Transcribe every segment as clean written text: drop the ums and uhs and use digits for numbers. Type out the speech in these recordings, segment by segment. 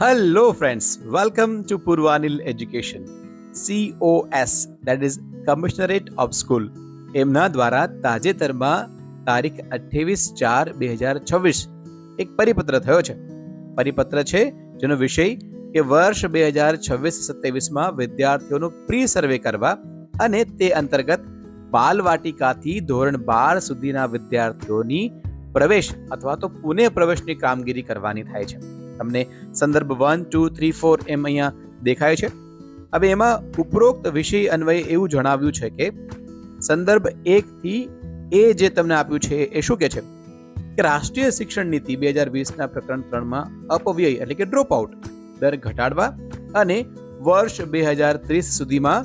Hello, friends. Welcome to Purvanil Education. COS, that is Commissionerate of School. એમના દ્વારા તાજેતરમાં તારીખ 28/4/2026 એક પરિપત્ર થયો છે. પરિપત્ર છે જેનો વિષય કે વર્ષ 2026-27માં વિદ્યાર્થીઓનો પ્રી સર્વે કરવા અને તે અંતર્ગત બાલવાટિકાથી ધોરણ 12 સુધીના વિદ્યાર્થીઓની પ્રવેશ અથવા તો પુનઃ પ્રવેશની કામગીરી કરવાની થાય છે. તમને સંદર્ભ 1, 2, 3, 4 એમ અહીંયા દેખાય છે. હવે એમાં ઉપરોક્ત વિષય અન્વયે એવું જણાવ્યું છે કે સંદર્ભ 1 થી એ જે તમને આપ્યું છે એ શું કહે છે કે રાષ્ટ્રીય શિક્ષણ નીતિ 2020ના પ્રકરણ 3માં અપવ્યય એટલે કે ડ્રોપ આઉટ દર ઘટાડવા અને વર્ષ 2030 સુધીમાં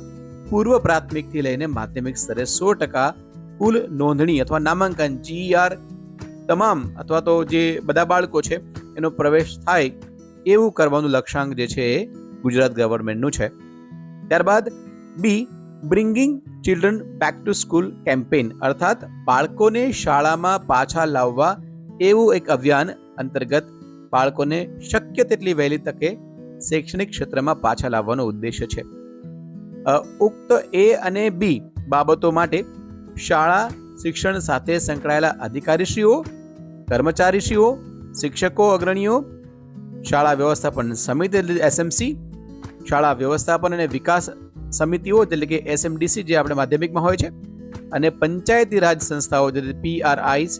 પૂર્વ પ્રાથમિકથી લઈને માધ્યમિક સ્તરે 100% કુલ નોંધણી અથવા નામાંકન GER તમામ અથવા તો જે બધા બાળકો છે એનો પ્રવેશ થાય એવું કરવાનું લક્ષ્યાંક જે છે એ ગુજરાત ગવર્મેન્ટનું છે. ત્યારબાદ B, bringing children back to school campaign અર્થાત બાળકોને શાળામાં પાછા લાવવા એવું એક અભિયાન અંતર્ગત બાળકોને શક્ય તેટલી વહેલી તકે શૈક્ષણિક ક્ષેત્રમાં પાછા લાવવાનો ઉદ્દેશ્ય છે. ઉક્ત એ અને બી બાબતો માટે શાળા શિક્ષણ સાથે સંકળાયેલા અધિકારીશ્રીઓ, કર્મચારીશ્રીઓ, શિક્ષકો અગ્રણીઓ, શાળા વ્યવસ્થાપન સમિતિ SMC, શાળા વ્યવસ્થાપન અને વિકાસ સમિતિઓ એટલે કે SMDC જે આપણે માધ્યમિકમાં હોય છે, અને પંચાયતી રાજ સંસ્થાઓ એટલે PRIs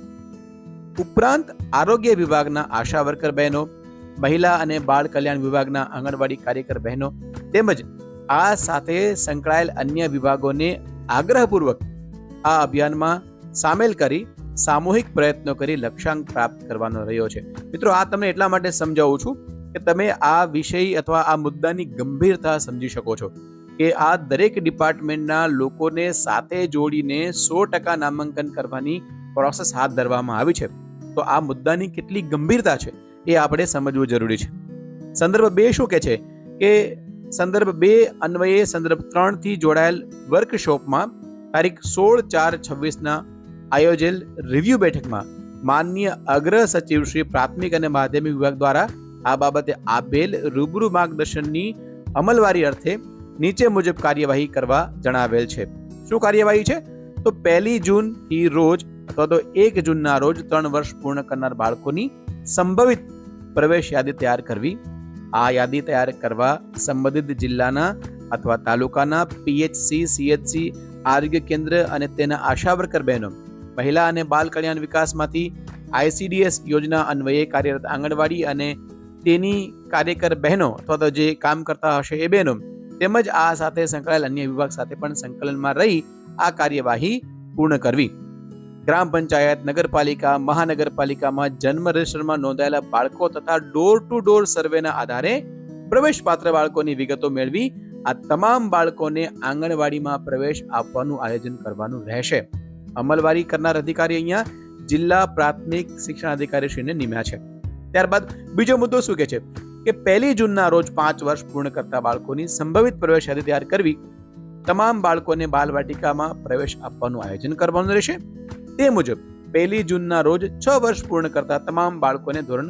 ઉપરાંત આરોગ્ય વિભાગના આશા વર્કર બહેનો, મહિલા અને બાળ કલ્યાણ વિભાગના આંગણવાડી કાર્યકર બહેનો તેમજ આ સાથે સંકળાયેલ અન્ય વિભાગોને આગ્રહપૂર્વક આ અભિયાનમાં સામેલ કરી સામૂહિક પ્રયત્નો કરી લક્ષ્યાંક પ્રાપ્ત કરવાનો રહ્યો છે. મિત્રો, આ તમને એટલા માટે સમજાવું છું કે તમે આ વિષય અથવા આ મુદ્દાની ગંભીરતા સમજી શકો છો કે આ દરેક ડિપાર્ટમેન્ટના લોકોને સાથે જોડીને 100% નામાંકન કરવાની પ્રોસેસ હાથ ધરવામાં આવી છે. તો આ મુદ્દાની કેટલી ગંભીરતા છે એ આપણે સમજવું જરૂરી છે. સંદર્ભ 2 શું કહે છે કે સંદર્ભ 2 અન્વયે સંદર્ભ 3 થી જોડાયેલ વર્કશોપમાં તારીખ 16/4/26ના આયોજેલ રિવ્યુ બેઠકમાં માનનીય અગ્ર સચિવ શ્રી પ્રાથમિક અને માધ્યમિક વિભાગ દ્વારા આ બાબતે આપેલ રૂબરૂ માર્ગદર્શનની અમલવારી અર્થે નીચે મુજબ કાર્યવાહી કરવા જણાવેલ છે. શું કાર્યવાહી છે? તો 1 જૂનથી રોજ અથવા તો 1 જૂનના રોજ 3 વર્ષ પૂર્ણ કરનાર બાળકોની સંભવિત પ્રવેશ યાદી તૈયાર કરવી. આ યાદી તૈયાર કરવા સંબંધિત જિલ્લાના અથવા તાલુકાના PHC, CHC, આરોગ્ય કેન્દ્ર અને તેના આશા વર્કર બહેનો, મહિલા અને બાળ કલ્યાણ વિકાસમાંથી ICDS યોજના અન્વયે કાર્યરત આંગણવાડી અને તેની કાર્યકર બહેનો અથવા તો જે કામ કરતા હશે એ બહેનો તેમજ આ સાથે સંકળાયેલ અન્ય વિભાગ સાથે પણ સંકલનમાં રહી આ કાર્યવાહી પૂર્ણ કરવી. ગ્રામ પંચાયત, નગરપાલિકા, મહાનગરપાલિકામાં જન્મ રજિસ્ટરમાં નોંધાયેલા બાળકો તથા ડોર ટુ ડોર સર્વેના આધારે પ્રવેશપાત્ર બાળકોની વિગતો મેળવી આ તમામ બાળકોને આંગણવાડીમાં પ્રવેશ આપવાનું આયોજન કરવાનું રહેશે. અમલવારી કરનાર અધિકારી અહીંયા જિલ્લા પ્રાથમિક શિક્ષણ અધિકારીશ્રીને નિમ્યા છે. ત્યારબાદ બીજો મુદ્દો શું કહે છે કે 1 જૂનના રોજ 5 વર્ષ પૂર્ણ કરતા બાળકોની સંભવિત પ્રવેશ યાદી તૈયાર કરવી. તમામ બાળકોને બાલવાટિકામાં પ્રવેશ આપવાનું આયોજન કરવાનું રહેશે. તે મુજબ 1 જૂનના રોજ 6 વર્ષ પૂર્ણ કરતા તમામ બાળકોને ધોરણ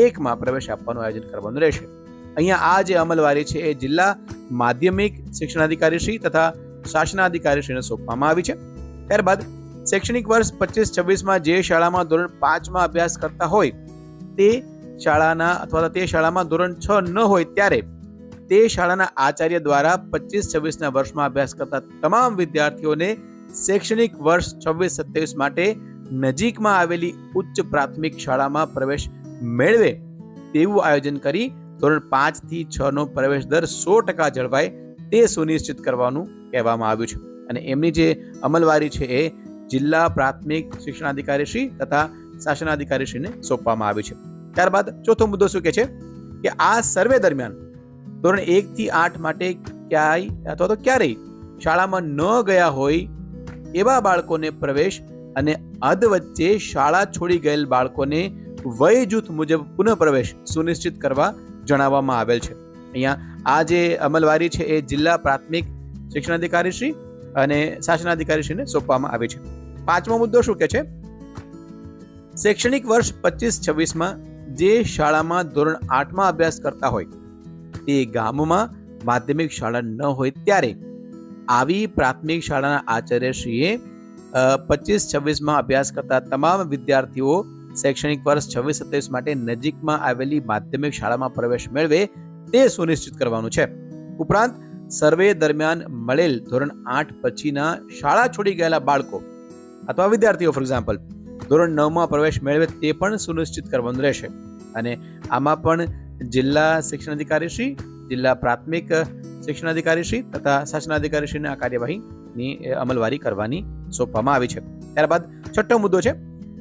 1માં પ્રવેશ આપવાનું આયોજન કરવાનું રહેશે. અહીંયા આ જે અમલવારી છે એ જિલ્લા માધ્યમિક શિક્ષણાધિકારીશ્રી તથા શાસનાધિકારીશ્રીને સોંપવામાં આવી છે. ત્યારબાદ શૈક્ષણિક વર્ષ 25-26માં જે શાળામાં ધોરણ 5માં અભ્યાસ કરતા હોય તે શાળાના અથવા તે શાળામાં ધોરણ 6 ન હોય ત્યારે તે શાળાના આચાર્ય દ્વારા 25-26ના વર્ષમાં અભ્યાસ કરતા તમામ વિદ્યાર્થીઓને શૈક્ષણિક વર્ષ 26-27 માટે નજીકમાં આવેલી ઉચ્ચ પ્રાથમિક શાળામાં પ્રવેશ મેળવે તેવું આયોજન કરી ધોરણ 5 થી 6નો પ્રવેશ દર 100% જળવાય તે સુનિશ્ચિત કરવાનું કહેવામાં આવ્યું છે. અને એમની જે અમલવારી છે એ જિલ્લા પ્રાથમિક શિક્ષણાધિકારીશ્રી તથા શાસનાધિકારીશ્રીને સોંપવામાં આવી છે. ત્યારબાદ ચોથો મુદ્દો શું કહે છે કે આ સર્વે દરમિયાન ધોરણ 1 થી 8 માટે ક્યાંય અથવા તો ક્યારેય શાળામાં ન ગયા હોય એવા બાળકોને પ્રવેશ અને અધ વચ્ચે શાળા છોડી ગયેલ બાળકોને વય જૂથ મુજબ પુનઃ પ્રવેશ સુનિશ્ચિત કરવા જણાવવામાં આવેલ છે. અહીંયા આ જે અમલવારી છે એ જિલ્લા પ્રાથમિક શિક્ષણાધિકારીશ્રી અને શાસનાધિકારીશ્રીને સોંપવામાં આવી છે. પાંચમો મુદ્દો શું કહે છે? શૈક્ષણિક વર્ષ 25-26માં જે શાળામાં ધોરણ 8માં અભ્યાસ કરતા હોય તે ગામમાં માધ્યમિક શાળા ન હોય ત્યારે આવી પ્રાથમિક શાળાના આચાર્યશ્રીએ 25-26માં અભ્યાસ કરતા તમામ વિદ્યાર્થીઓ શૈક્ષણિક વર્ષ 26-27 માટે નજીકમાં આવેલી માધ્યમિક શાળામાં પ્રવેશ મેળવે તે સુનિશ્ચિત કરવાનું છે. ઉપરાંત સર્વે દરમિયાન મળેલ ધોરણ 8 પછીના શાળા છોડી ગયેલા બાળકો અથવા વિદ્યાર્થીઓ ફોર એક્ઝામ્પલ ધોરણ 9માં પ્રવેશ મેળવે તે પણ સુનિશ્ચિત કરવાનું રહેશે. અને આમાં પણ જિલ્લા શિક્ષણાધિકારીશ્રી, જિલ્લા પ્રાથમિક શિક્ષણાધિકારીશ્રી તથા શાસનાધિકારીશ્રીને આ કાર્યવાહીની અમલવારી કરવાની સોંપવામાં આવી છે. ત્યારબાદ છઠ્ઠો મુદ્દો છે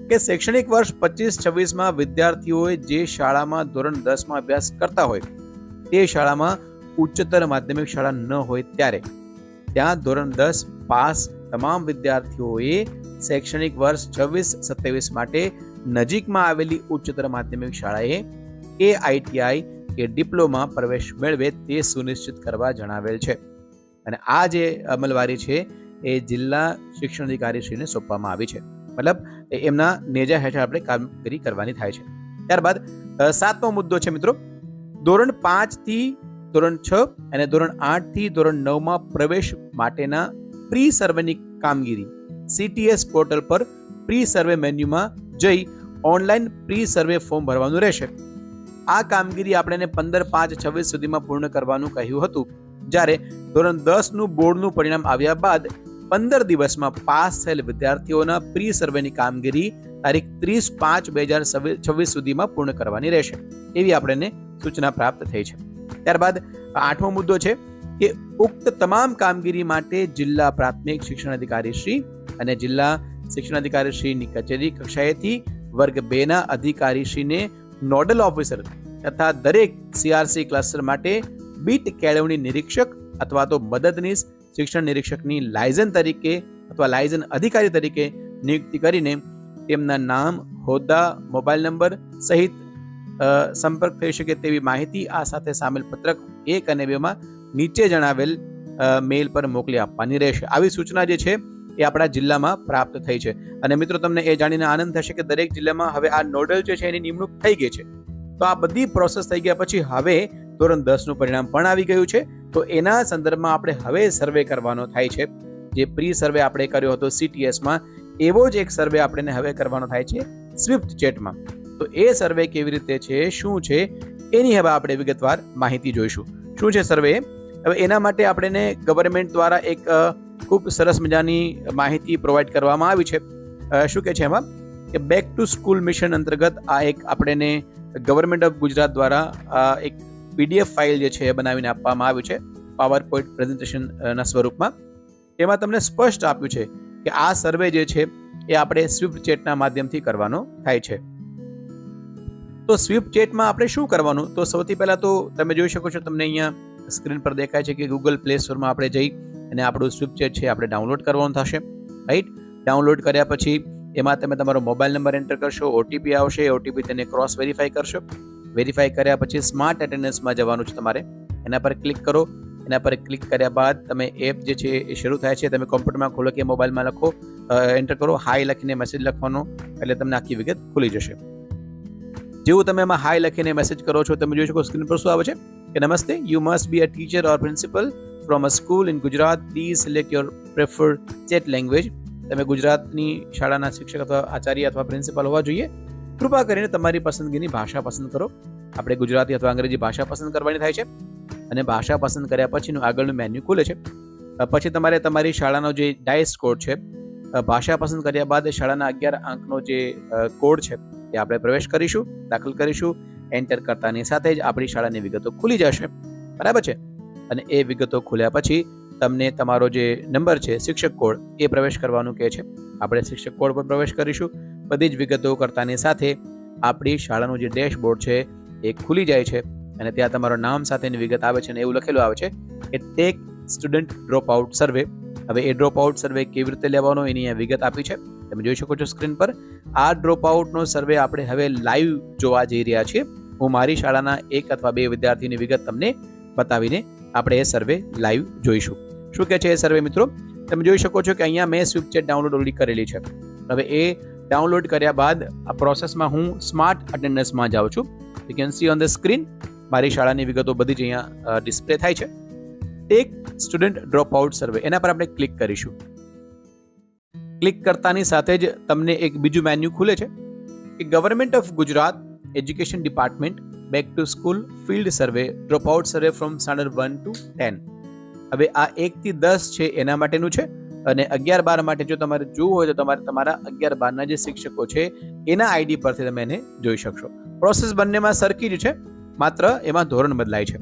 કે શૈક્ષણિક વર્ષ 25-26માં વિદ્યાર્થીઓએ જે શાળામાં ધોરણ 10માં અભ્યાસ કરતા હોય તે શાળામાં ઉચ્ચતર માધ્યમિક શાળા ન હોય ત્યારે ત્યાં ધોરણ 10 પાસ તમામ વિદ્યાર્થીઓએ શૈક્ષણિક વર્ષ 26-27 માટે નજીકમાં આવેલી ઉચ્ચતર માધ્યમિક શાળાએ AITI કે ડિપ્લોમા પ્રવેશ મેળવે તે સુનિશ્ચિત કરવા જણાવેલ છે. અને આ જે અમલવારી છે એ જિલ્લા શિક્ષણાધિકારીશ્રીને સોંપવામાં આવી છે. મતલબ એમના નેજા હેઠળ આપણે કામગીરી કરવાની થાય છે. ત્યારબાદ 7મો મુદ્દો છે મિત્રો, ધોરણ 5 થી ધોરણ 6 અને ધોરણ 8 થી ધોરણ 9માં પ્રવેશ માટેના પ્રી સર્વેની કામગીરી CTS પોર્ટલ પર પ્રી સર્વે મેન્યુમાં જઈ ઓનલાઈન પ્રી સર્વે ફોર્મ ભરવાનું રહેશે. આ કામગીરી આપણે 15/5/26 સુધીમાં પૂર્ણ કરવાનું કહ્યું હતું. જ્યારે ધોરણ 10નું બોર્ડનું પરિણામ આવ્યા બાદ 15 દિવસમાં પાસ થયેલ વિદ્યાર્થીઓના પ્રી સર્વેની કામગીરી તારીખ 30/5/2026 સુધીમાં પૂર્ણ કરવાની રહેશે એવી આપણને સૂચના પ્રાપ્ત થઈ છે. ત્યારબાદ 8મો મુદ્દો છે કે ઉક્ત તમામ કામગીરી માટે જિલ્લા પ્રાથમિક શિક્ષણાધિકારીશ્રી અને જિલ્લા શિક્ષણાધિકારીશ્રીની કચેરી કક્ષાએથી વર્ગ 2ના અધિકારીશ્રીને નોડલ ઓફિસર તથા દરેક CRC ક્લસ્ટર માટે બીટ કેળવણી નિરીક્ષક અથવા તો મદદનીશ શિક્ષણ નિરીક્ષકની લાયઝન તરીકે અથવા લાયઝન અધિકારી તરીકે નિયુક્તિ કરીને તેમના નામ, હોદ્દા, મોબાઈલ નંબર સહિત સંપર્ક થઈ શકે તેવી માહિતી આ સાથે સામેલ પત્રક 1 અને 2માં નીચે જણાવેલ મેલ પર મોકલી આપવાની રહેશે. આવી સૂચના જે છે એ આપણા જિલ્લામાં પ્રાપ્ત થઈ છે. અને મિત્રો તમને એ જાણીને આનંદ થશે કે દરેક જિલ્લામાં હવે આ નોડલ જે છે એની નિમણૂક થઈ ગઈ છે. તો આ બધી પ્રોસેસ થઈ ગયા પછી હવે ધોરણ 10નું પરિણામ પણ આવી ગયું છે. તો એના સંદર્ભમાં આપણે હવે સર્વે કરવાનો થાય છે. જે પ્રી સર્વે આપણે કર્યો હતો CTSમાં એવો જ એક સર્વે આપણે હવે કરવાનો થાય છે સ્વિફ્ટ ચેટમાં. તો એ સર્વે કેવી રીતે છે, શું છે, એની હવે આપણે વિગતવાર માહિતી જોઈશું. શું છે સર્વે? હવે એના માટે આપણને ગવર્મેન્ટ દ્વારા એક ખૂબ સરસ મજાની માહિતી પ્રોવાઈડ કરવામાં આવી છે. શું કે છે એમાં કે બેક ટુ સ્કૂલ મિશન અંતર્ગત આ એક આપણને ગવર્મેન્ટ ઓફ ગુજરાત દ્વારા એક PDF ફાઇલ જે છે એ બનાવીને આપવામાં આવ્યું છે પાવર પોઈન્ટ પ્રેઝન્ટેશનના સ્વરૂપમાં. એમાં તમને સ્પષ્ટ આપ્યું છે કે આ સર્વે જે છે એ આપણે સ્વિફ્ટ ચેટના માધ્યમથી કરવાનો થાય છે. તો સ્વિફ્ટ ચેટમાં આપણે શું કરવાનું? તો સૌથી પહેલા તો તમે જોઈ શકો છો, તમને અહીંયા સ્ક્રીન પર દેખાય છે કે ગૂગલ પ્લે સ્ટોરમાં આપણે જઈ અને આપણું સ્વિફ્ટ ચેટ છે આપણે ડાઉનલોડ કરવાનું થશે. રાઈટ, ડાઉનલોડ કર્યા પછી એમાં તમે તમારો મોબાઈલ નંબર એન્ટર કરશો, OTP આવશે, OTP તેને ક્રોસ વેરીફાઈ કરશો. વેરીફાઈ કર્યા પછી સ્માર્ટ એટેન્ડન્સમાં જવાનું છે તમારે. એના પર ક્લિક કરો. એના પર ક્લિક કર્યા બાદ તમે એપ જે છે એ શરૂ થાય છે. તમે કોમ્પ્યુટરમાં ખોલો કે મોબાઈલમાં લખો, એન્ટર કરો, હાઈ લખીને મેસેજ લખવાનો, એટલે તમને આખી વિગત ખુલી જશે. જેવું તમે એમાં હાઈ લખીને મેસેજ કરો છો, તમે જોઈ શકો સ્ક્રીન પર શું આવે છે કે નમસ્તે, you must be a teacher or principal from a school in Gujarat, please select your પ્રેફર્ડ chat language. તમે ગુજરાતની શાળાના શિક્ષક અથવા આચાર્ય અથવા પ્રિન્સિપલ હોવા જોઈએ. કૃપા કરીને તમારી પસંદગીની ભાષા પસંદ કરો. આપણે ગુજરાતી અથવા અંગ્રેજી ભાષા પસંદ કરવાની થાય છે. અને ભાષા પસંદ કર્યા પછીનું આગળનું મેન્યુ ખુલે છે. પછી તમારે તમારી શાળાનો જે ડાયસ કોડ છે, ભાષા પસંદ કર્યા બાદ શાળાના 11 અંકનો જે કોડ છે એ આપણે પ્રવેશ કરીશું, દાખલ કરીશું. એન્ટર કરતાની સાથે જ આપણી શાળાની વિગતો ખુલી જશે. બરાબર છે. અને એ વિગતો ખુલ્યા પછી તમને તમારો જે નંબર છે, શિક્ષક કોડ, એ પ્રવેશ કરવાનું કહે છે. આપણે શિક્ષક કોડ પર પ્રવેશ કરીશું. બધી જ વિગતો કરતાની સાથે આપણી શાળાનું જે ડેશબોર્ડ છે એ ખુલી જાય છે. અને ત્યાં તમારું નામ સાથેની વિગત આવે છે અને એવું લખેલું આવે છે કે ટેક સ્ટુડન્ટ ડ્રોપ આઉટ સર્વે. હવે એ ડ્રોપ આઉટ સર્વે કેવી રીતે લેવાનો એની અહીંયા વિગત આપી છે, તમે જોઈ શકો છો સ્ક્રીન પર. આ ડ્રોપ આઉટનો સર્વે આપણે હવે લાઈવ જોવા જઈ રહ્યા છીએ. હું મારી શાળાના 1 અથવા 2 વિદ્યાર્થીની વિગત તમને બતાવીને આપણે એ સર્વે લાઈવ જોઈશું. શું કહે છે એ સર્વે મિત્રો? તમે જોઈ શકો છો કે અહીંયા મેં સ્વિફ્ટ ચેટ ડાઉનલોડ ઓલરેડી કરેલી છે. હવે એ ડાઉનલોડ કર્યા બાદ આ પ્રોસેસમાં હું સ્માર્ટ અટેન્ડન્સમાં જાઉં છું. You can see on the screen મારી શાળાની વિગતો બધી જ અહીંયા ડિસ્પ્લે થાય છે. ટેક સ્ટુડન્ટ ડ્રોપ આઉટ સર્વે, એના પર આપણે ક્લિક કરીશું. ક્લિક કરતાની સાથે જ તમને એક બીજું મેન્યુ ખુલે છે કે government of Gujarat education department back to school field survey drop out survey from standard 1 to 10. હવે આ 1 થી 10 છે એના માટેનું છે, અને 11-12 માટે જો તમારે જોવું હોય તો તમારે તમારા 11-12ના જે શિક્ષકો છે એના આઈડી પરથી તમે એને જોઈ શકશો. પ્રોસેસ બંનેમાં સરખી જ છે, માત્ર એમાં ધોરણ બદલાય છે.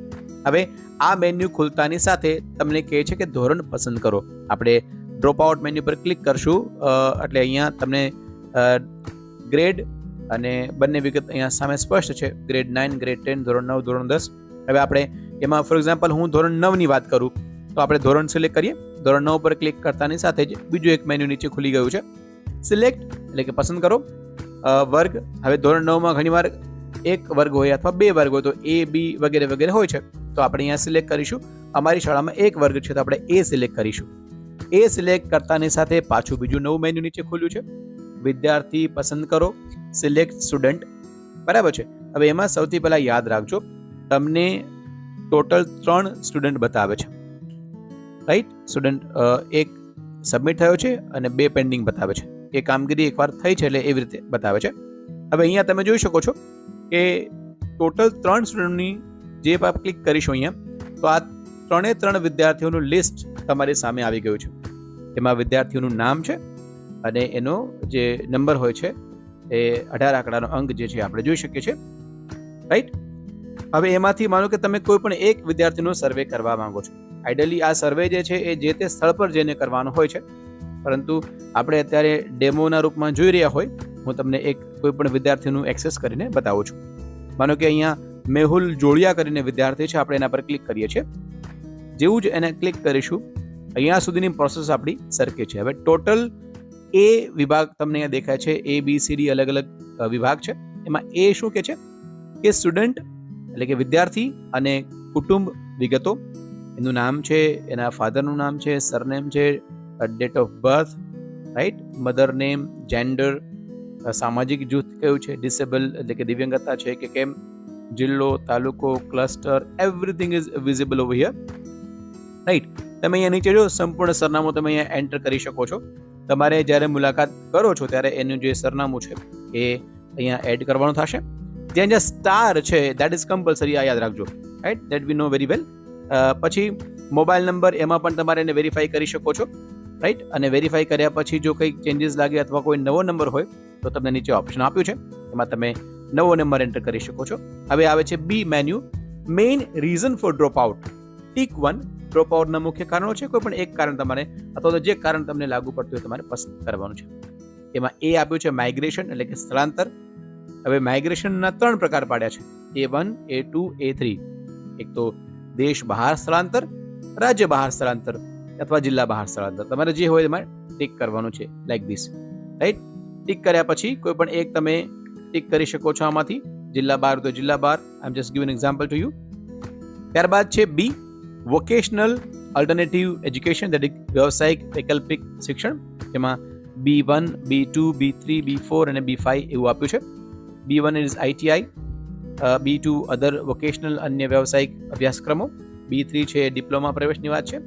હવે આ મેન્યુ ખુલતાની સાથે તમને કહે છે કે ધોરણ પસંદ કરો. આપણે ડ્રોપ આઉટ મેન્યુ પર ક્લિક કરશું એટલે અહીંયા તમને ગ્રેડ અને બંને વિગત અહીંયા સામે સ્પષ્ટ છે. ગ્રેડ 9, ગ્રેડ 10, ધોરણ 9, ધોરણ 10. હવે આપણે એમાં ફોર એક્ઝામ્પલ હું ધોરણ 9ની વાત કરું તો આપણે ધોરણ સિલેક્ટ કરીએ. ધોરણ 9 પર ક્લિક કરતાની સાથે જ બીજું એક મેન્યુ નીચે ખુલી ગયું છે, સિલેક્ટ એટલે કે પસંદ કરો વર્ગ. હવે ધોરણ 9માં ઘણીવાર એક વર્ગ હોય અથવા 2 વર્ગ હોય તો A, B વગેરે વગેરે હોય છે, તો આપણે અહીંયા સિલેક્ટ કરીશું. અમારી શાળામાં એક વર્ગ છે તો આપણે A સિલેક્ટ કરીશું. A સિલેક્ટ કરતાની સાથે પાછું બીજું નવું મેન્યુ નીચે ખુલ્યું છે, વિદ્યાર્થી પસંદ કરો, સિલેક્ટ સ્ટુડન્ટ. બરાબર છે. હવે એમાં સૌથી પહેલાં યાદ રાખજો, તમને ટોટલ 3 સ્ટુડન્ટ બતાવે છે, રાઈટ. સ્ટુડન્ટ 1 સબમિટ થયો છે અને 2 પેન્ડિંગ બતાવે છે. એ કામગીરી એકવાર થઈ છે એટલે એવી રીતે બતાવે છે. હવે અહીંયા તમે જોઈ શકો છો કે ટોટલ 3 સ્ટુડન્ટની જે આપ ક્લિક કરીશું અહીંયા તો આ 3 વિદ્યાર્થીઓનું લિસ્ટ તમારી સામે આવી ગયું છે. એમાં વિદ્યાર્થીઓનું નામ છે અને એનો જે નંબર હોય છે એ 18 આંકડાનો અંક જે છે આપણે જોઈ શકીએ છીએ, રાઈટ. હવે એમાંથી માનો કે તમે કોઈ પણ એક વિદ્યાર્થીનો સર્વે કરવા માંગો છો. આઈડિયલી આ સર્વે જે છે એ જે તે સ્થળ પર જઈને કરવાનો હોય છે, પરંતુ આપણે અત્યારે ડેમોના રૂપમાં જોઈ રહ્યા હોય, હું તમને એક કોઈ પણ વિદ્યાર્થીનું એક્સેસ કરીને બતાવું છું. માનો કે અહીંયા મેહુલ જોડિયા કરીને વિદ્યાર્થી છે, આપણે એના પર ક્લિક કરીએ છીએ. જેવું જ એને ક્લિક કરીશું અહીંયા સુધીની પ્રોસેસ આપણી સરખી છે. હવે ટોટલ A વિભાગ તમને અહીંયા દેખાય છે, A, B, C, D અલગ અલગ વિભાગ છે. એમાં A શું કે છે કે સ્ટુડન્ટ એટલે કે વિદ્યાર્થી અને કુટુંબ વિગતો, એનું નામ છે, એના ફાધરનું નામ છે, સરનેમ છે, date of birth, right, mother name, gender, સામાજિક જૂથ કયું છે, ડિસેબલ એટલે કે દિવ્યાંગતા છે કે કેમ, જિલ્લો, તાલુકો, cluster, everything is visible over here, right. તમે અહીંયા નીચે જો સંપૂર્ણ સરનામું તમે અહીંયા એન્ટર કરી શકો છો. તમારે જ્યારે મુલાકાત કરો છો ત્યારે એનું જે સરનામું છે એ અહીંયા એડ કરવાનું થશે. જ્યાં જ્યાં સ્ટાર છે દેટ ઇઝ કમ્પલસરી, આ યાદ રાખજો, right, that we know very well. પછી મોબાઈલ નંબર, એમાં પણ તમારે એને વેરીફાઈ કરી શકો છો, રાઈટ. અને વેરીફાઈ કર્યા પછી જો કંઈક ચેન્જીસ લાગે અથવા કોઈ નવો નંબર હોય તો તમને નીચે ઓપ્શન આપ્યું છે, એમાં તમે નવો નંબર એન્ટર કરી શકો છો. હવે આવે છે B menu, main reason for drop out. Tick 1, drop આઉટના મુખ્ય કારણો છે, કોઈ પણ એક કારણ તમારે અથવા તો જે કારણ તમને લાગુ પડતું હોય તમારે પસંદ કરવાનું છે. એમાં એ આપ્યું છે માઇગ્રેશન એટલે કે સ્થળાંતર. હવે માઇગ્રેશનના 3 પ્રકાર પાડ્યા છે, A1, A2, A3. એક તો દેશ બહાર સ્થળાંતર, રાજ્ય બહાર સ્થળાંતર અથવા જિલ્લા બહાર સ્થળાંતર. તમારે જે હોય એમાં ટીક કરવાનું છે, લાઈક ધીસ, રાઈટ. ટીક કર્યા પછી કોઈ પણ એક તમે ટીક કરી શકો છો આમાંથી. જિલ્લા બહાર તો જિલ્લા બહાર, I am just giving an example to you. ત્યારબાદ છે B, vocational alternative education, that is વ્યવસાયિક વૈકલ્પિક શિક્ષણ. જેમાં B1, B2, B3, B4 અને B5 એવું આપ્યું છે. B1 is ITI, B2 other vocational અન્ય વ્યવસાયિક અભ્યાસક્રમો, B3 છે ડિપ્લોમા પ્રવેશની વાત છે,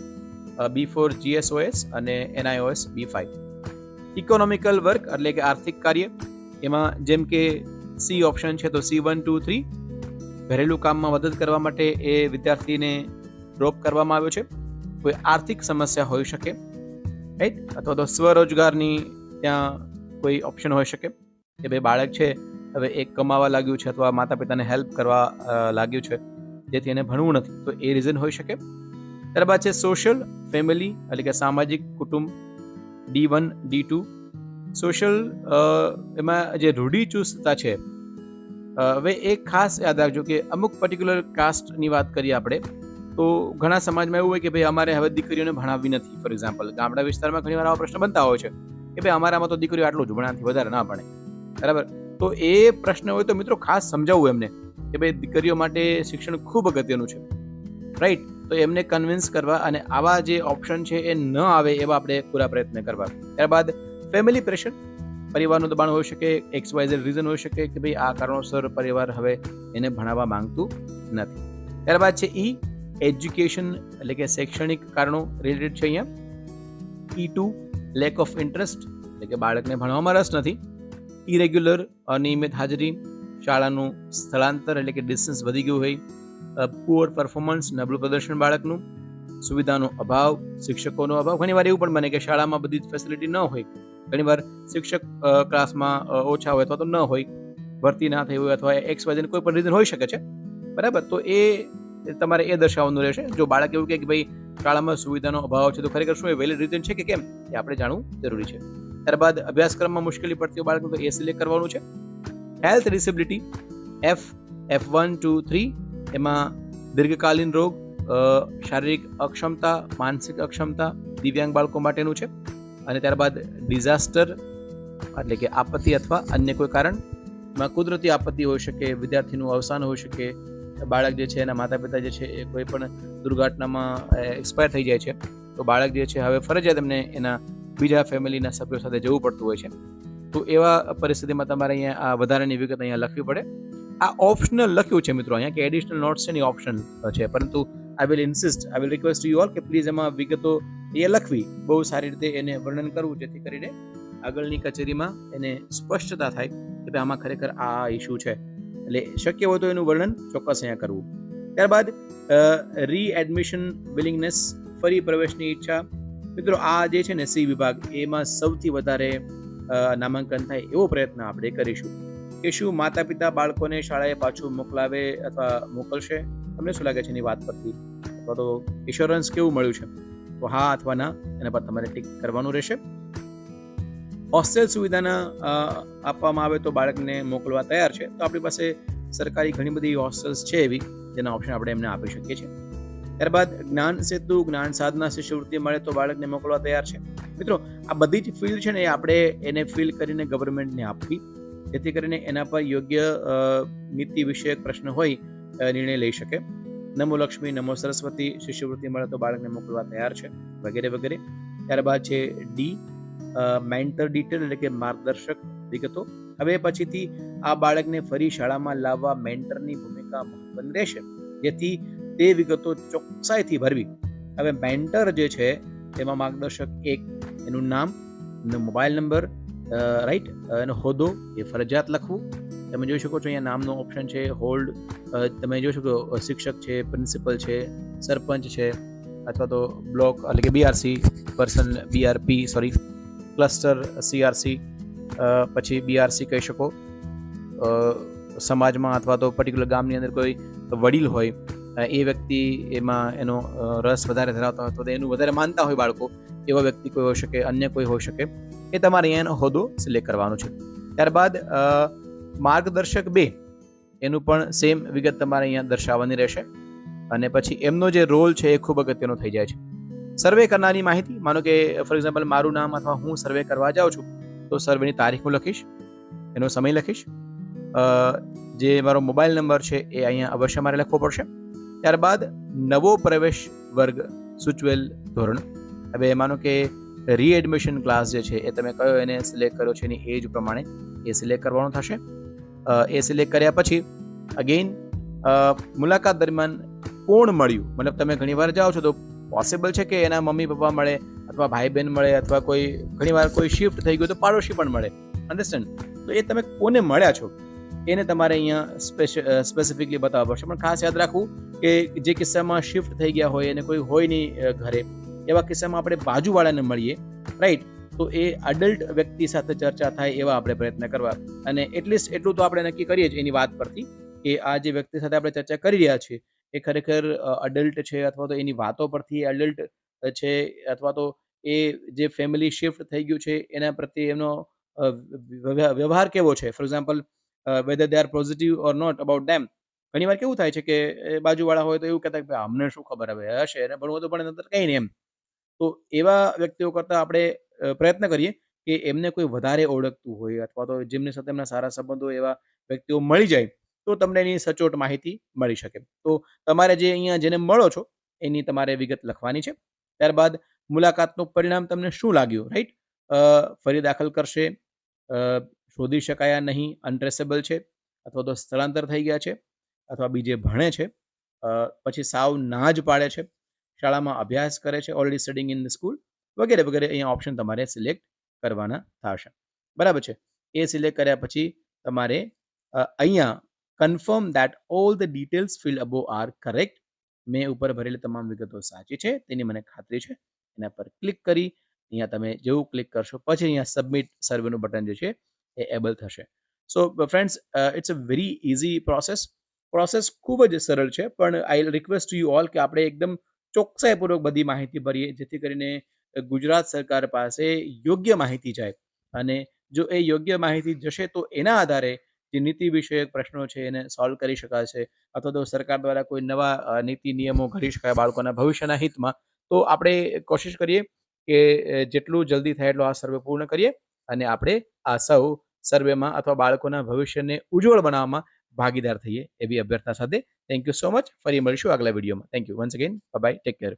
B4 GSOS અને NIOS B5. ઇકોનોમિકલ વર્ક એટલે કે આર્થિક કાર્ય, એમાં જેમ કે C ઓપ્શન છે તો C1, 2, 3 ઘરેલું કામમાં મદદ કરવા માટે એ વિદ્યાર્થીને ડ્રોપ કરવામાં આવ્યો છે. કોઈ આર્થિક સમસ્યા હોઈ શકે, રાઈટ, અથવા તો સ્વરોજગારની ત્યાં કોઈ ઓપ્શન હોઈ શકે કે ભાઈ બાળક છે હવે એક કમાવા લાગ્યું છે અથવા માતા પિતાને હેલ્પ કરવા લાગ્યું છે જેથી એને ભણવું નથી, તો એ રીઝન હોઈ શકે. ત્યારબાદ છે સોશિયલ ફેમિલી એટલે કે સામાજિક કુટુંબ, D1, D2. સોશિયલ એમાં જે રૂઢિચુસ્તતા છે, હવે એક ખાસ યાદ રાખજો કે અમુક પર્ટિક્યુલર કાસ્ટની વાત કરીએ આપણે તો ઘણા સમાજમાં એવું હોય કે ભાઈ અમારે હવે દીકરીઓને ભણાવવી નથી. ફોર એક્ઝામ્પલ ગામડા વિસ્તારમાં ઘણી વાર આવા પ્રશ્ન બનતા હોય છે કે ભાઈ અમારામાં તો દીકરીઓ આટલું જ ભણાવથી વધારે ના ભણે, બરાબર. તો એ પ્રશ્ન હોય તો મિત્રો ખાસ સમજાવવું એમને કે ભાઈ દીકરીઓ માટે શિક્ષણ ખૂબ અગત્યનું છે, રાઈટ. તો એમને કન્વિન્સ કરવા અને આવા જે ઓપ્શન છે એ ન આવે એવા આપણે પૂરા પ્રયત્ન કરવા. ત્યારબાદ ફેમિલી પ્રેશર, પરિવારનું દબાણ હોઈ શકે, XYZ રીઝન હોઈ શકે કે ભાઈ આ કારણોસર પરિવાર હવે એને ભણાવવા માંગતું નથી. ત્યારબાદ છે ઈ એજ્યુકેશન એટલે કે શૈક્ષણિક કારણો રિલેટેડ છે અહીંયા. E2 લેક ઓફ ઇન્ટરેસ્ટ એટલે કે બાળકને ભણવામાં રસ નથી. ઇરેગ્યુલર અનિયમિત હાજરી, શાળાનું સ્થળાંતર એટલે કે ડિસ્ટન્સ વધી ગયું હોય, પુઅર પરફોર્મન્સ નબળું પ્રદર્શન બાળકનું, સુવિધાનો અભાવ, શિક્ષકોનો અભાવ. ઘણીવાર એવું પણ બને કે શાળામાં બધી જ ફેસિલિટી ન હોય, ઘણીવાર શિક્ષક ક્લાસમાં ઓછા હોય અથવા તો ન હોય, ભરતી ના થઈ હોય અથવા XYZ કોઈ પણ રીઝન હોઈ શકે છે, બરાબર. તો એ તમારે એ દર્શાવવાનું રહેશે. જો બાળક એવું કહે કે ભાઈ શાળામાં સુવિધાનો અભાવ છે તો ખરેખર શું એ વેલિડ રીઝન છે કે કેમ એ આપણે જાણવું જરૂરી છે. ત્યારબાદ અભ્યાસક્રમમાં મુશ્કેલી પડતી હોય બાળકનું તો એ સિલેક્ટ કરવાનું છે. હેલ્થ ડિસેબિલિટી F1 2 3 એમાં દીર્ઘકાલીન રોગ, શારીરિક અક્ષમતા, માનસિક અક્ષમતા દિવ્યાંગ બાળકો માટેનું છે. અને ત્યારબાદ ડિઝાસ્ટર એટલે કે આપત્તિ અથવા અન્ય કોઈ કારણ, એમાં કુદરતી આપત્તિ હોઈ શકે, વિદ્યાર્થીનું અવસાન હોઈ શકે, બાળક જે છે એના માતા પિતા જે છે એ કોઈ પણ દુર્ઘટનામાં એક્સપાયર થઈ જાય છે તો બાળક જે છે હવે ફરજિયાત એમને એના બીજા ફેમિલીના સભ્યો સાથે જવું પડતું હોય છે. તો એવા પરિસ્થિતિમાં તમારે અહીંયા આ વધારાની વિગત અહીંયા લખવી પડે. આ ઓપ્શનલ લખ્યું છે મિત્રો અહીંયા કે એડિશનલ નોટ્સ છે ને ઓપ્શન છે, પરંતુ I will insist, I will request you all કે પ્લીઝ એમાં વિગતો એ લખવી, બહુ સારી રીતે એને વર્ણન કરવું જેથી કરીને આગળની કચેરીમાં એને સ્પષ્ટતા થાય કે ભાઈ આમાં ખરેખર આ ઇસ્યુ છે. એટલે શક્ય હોય તો એનું વર્ણન ચોક્કસ અહીંયા કરવું. ત્યારબાદ રીએડમિશન વિલિંગનેસ, ફરી પ્રવેશની ઈચ્છા. મિત્રો આ જે છે ને સી વિભાગ એમાં સૌથી વધારે નામાંકન થાય એવો પ્રયત્ન આપણે કરીશું કે શું માતા પિતા બાળકોને શાળાએ પાછું મોકલાવે અથવા મોકલશે. તમને શું લાગે છે એની વાત પરથી, અથવા તો ઇન્સ્યોરન્સ કેવું મળ્યું છે? તો હા અથવા ના એના પર તમારે ટિક કરવાનું રહેશે. હોસ્ટેલ સુવિધાના આપવામાં આવે તો બાળકને મોકલવા તૈયાર છે. તો આપણી પાસે સરકારી ઘણી બધી હોસ્ટેલ્સ છે એવી જેના ઓપ્શન આપણે એમને આપી શકીએ છીએ. ત્યારબાદ જ્ઞાન સેતુ, જ્ઞાન સાધના શિષ્યવૃત્તિ મળે તો બાળકને મોકલવા તૈયાર છે. મિત્રો આ બધી જ ફિલ્ડ છે ને એ આપણે એને ફિલ કરીને ગવર્મેન્ટને આપવી જેથી કરીને એના પર યોગ્ય નીતિ વિષયક પ્રશ્ન હોય નિર્ણય લઈ શકે. નમો લક્ષ્મી, નમો સરસ્વતી, શિષ્યવૃત્તિ મળે તો બાળકને મોકલવા તૈયાર છે, વગેરે વગેરે. ત્યારબાદ છે ડી મેન્ટર ડિટેલ એટલે કે માર્ગદર્શક વિગતો. હવે પછીથી આ બાળકને ફરી શાળામાં લાવવા મેન્ટરની ભૂમિકા મહત્વની રહેશે જેથી તે વિગતો ચોકસાઈથી ભરવી. હવે મેન્ટર જે છે તેમાં માર્ગદર્શક 1 એનું નામ, એનો મોબાઈલ નંબર, રાઈટ, એનો હોદ્દો એ ફરજિયાત લખવું. તમે જોઈ શકો છો અહીંયા નામનો ઓપ્શન છે, હોલ્ડ, તમે જોઈ શકો શિક્ષક છે, પ્રિન્સિપલ છે, સરપંચ છે, અથવા તો બ્લોક એટલે કે BRC person, BRP sorry, cluster CRC, પછી BRC કહી શકો. સમાજમાં અથવા તો પર્ટિક્યુલર ગામની અંદર કોઈ વડીલ હોય એ વ્યક્તિ એમાં એનો રસ વધારે ધરાવતા હોય તો એનું વધારે માનતા હોય બાળકો, એવા વ્યક્તિ કોઈ હોઈ શકે, અન્ય કોઈ હોઈ શકે, એ તમારે અહીંયા એનો હોદ્દો સિલેક્ટ કરવાનો છે. ત્યારબાદ માર્ગદર્શક 2 એનું પણ સેમ વિગત તમારે અહીંયા દર્શાવવાની રહેશે. અને પછી એમનો જે રોલ છે એ ખૂબ અગત્યનો થઈ જાય છે. સર્વે કરનારની માહિતી, માનો કે ફોર એક્ઝામ્પલ મારું નામ અથવા હું સર્વે કરવા જાઉં છું તો સર્વેની તારીખ હું લખીશ, એનો સમય લખીશ, જે મારો મોબાઈલ નંબર છે એ અહીંયા અવશ્ય મારે લખવો પડશે. ત્યારબાદ નવો પ્રવેશ વર્ગ સૂચવેલ ધોરણ. હવે માનો કે રીએડમિશન ક્લાસ જે છે એ તમે કયો એને સિલેક્ટ કર્યો છે એની એજ પ્રમાણે એ સિલેક્ટ કરવાનું થશે. એ સિલેક્ટ કર્યા પછી અગેન મુલાકાત દરમિયાન કોણ મળ્યું, મતલબ તમે ઘણીવાર જાઓ છો તો પોસિબલ છે કે એના મમ્મી પપ્પા મળે અથવા ભાઈ બહેન મળે અથવા કોઈ ઘણીવાર કોઈ શિફ્ટ થઈ ગયું તો પાડોશી પણ મળે, અન્ડરસ્ટેન્ડ. તો એ તમે કોને મળ્યા છો એને તમારે અહીંયા સ્પેસિફિકલી બતાવવા પડશે. પણ ખાસ યાદ રાખવું કે જે કિસ્સામાં શિફ્ટ થઈ ગયા હોય અને કોઈ હોય નહીં ઘરે, એવા કિસ્સામાં આપણે બાજુવાળાને મળીએ, રાઈટ. તો એ અડલ્ટ વ્યક્તિ સાથે ચર્ચા થાય એવા આપણે પ્રયત્ન કરવા. અને એટલીસ્ટ એટલું તો આપણે નક્કી કરીએ જ એની વાત પરથી કે આ જે વ્યક્તિ સાથે આપણે ચર્ચા કરી રહ્યા છીએ એ ખરેખર અડલ્ટ છે અથવા તો એની વાતો પરથી અડલ્ટ છે અથવા તો એ જે ફેમિલી શિફ્ટ થઈ ગયું છે એના પ્રત્યે એમનો વ્યવહાર કેવો છે. For example whether they are positive or not about them. ઘણીવાર કેવું થાય છે કે બાજુવાળા હોય તો એવું કહેતા કે અમને શું ખબર હવે હશે એને ભણવું તો પણ નંતર કંઈ નહીં એમ. તો એવા વ્યક્તિઓ કરતાં આપણે પ્રયત્ન કરીએ કે એમને કોઈ વધારે ઓળખતું હોય અથવા તો જેમની સાથે એમના સારા સંબંધો એવા વ્યક્તિઓ મળી જાય તો તમને એની સચોટ માહિતી મળી શકે. તો તમારે જે અહીંયા જેને મળો છો એની તમારે વિગત લખવાની છે. ત્યારબાદ મુલાકાતનું પરિણામ તમને શું લાગ્યું, રાઈટ, ફરી દાખલ કરશે શોધી શકાયા નહીં, અનટ્રેસેબલ છે, અથવા તો સ્થળાંતર થઈ ગયા છે, અથવા બીજે ભણે છે, પછી સાવ ના જ પાડે છે, શાળામાં અભ્યાસ કરે છે, already studying in the school, વગેરે વગેરે અહીંયા ઓપ્શન તમારે સિલેક્ટ કરવાના થશે. બરાબર છે. એ સિલેક્ટ કર્યા પછી તમારે અહીંયા confirm that all the details fill above are correct. મેં ઉપર ભરેલી તમામ વિગતો સાચી છે તેની મને ખાતરી છે. એના પર ક્લિક કરી અહીંયા તમે જેવું ક્લિક કરશો પછી અહીંયા સબમિટ સર્વેનું બટન જે છે એ એબલ થશે. So friends, it's a very easy process ખૂબ જ સરળ છે, પણ I request to you all કે આપણે એકદમ ચોકસાઈપૂર્વક બધી માહિતી ભરીએ, જેથી કરીને ગુજરાત સરકાર પાસે યોગ્ય માહિતી જાય, અને જો એ યોગ્ય માહિતી જશે તો એના આધારે જે નીતિ વિષયક પ્રશ્નો છે એને સોલ્વ કરી શકાશે, અથવા તો સરકાર દ્વારા કોઈ નવા નીતિ નિયમો ઘડી શકાય બાળકોના ભવિષ્યના હિતમાં. તો આપણે કોશિશ કરીએ કે જેટલું જલ્દી થાય એટલો આ સર્વે પૂર્ણ કરીએ, અને આપણે આ સૌ સર્વેમાં અથવા બાળકોના ભવિષ્યને ઉજ્જવળ બનાવવામાં ભાગીદાર થઈએ એવી અભ્યર્થના સાથે થેન્ક યુ સો મચ. ફરી મળીશું આગલા વિડીયોમાં. Thank you once again. Bye, take care.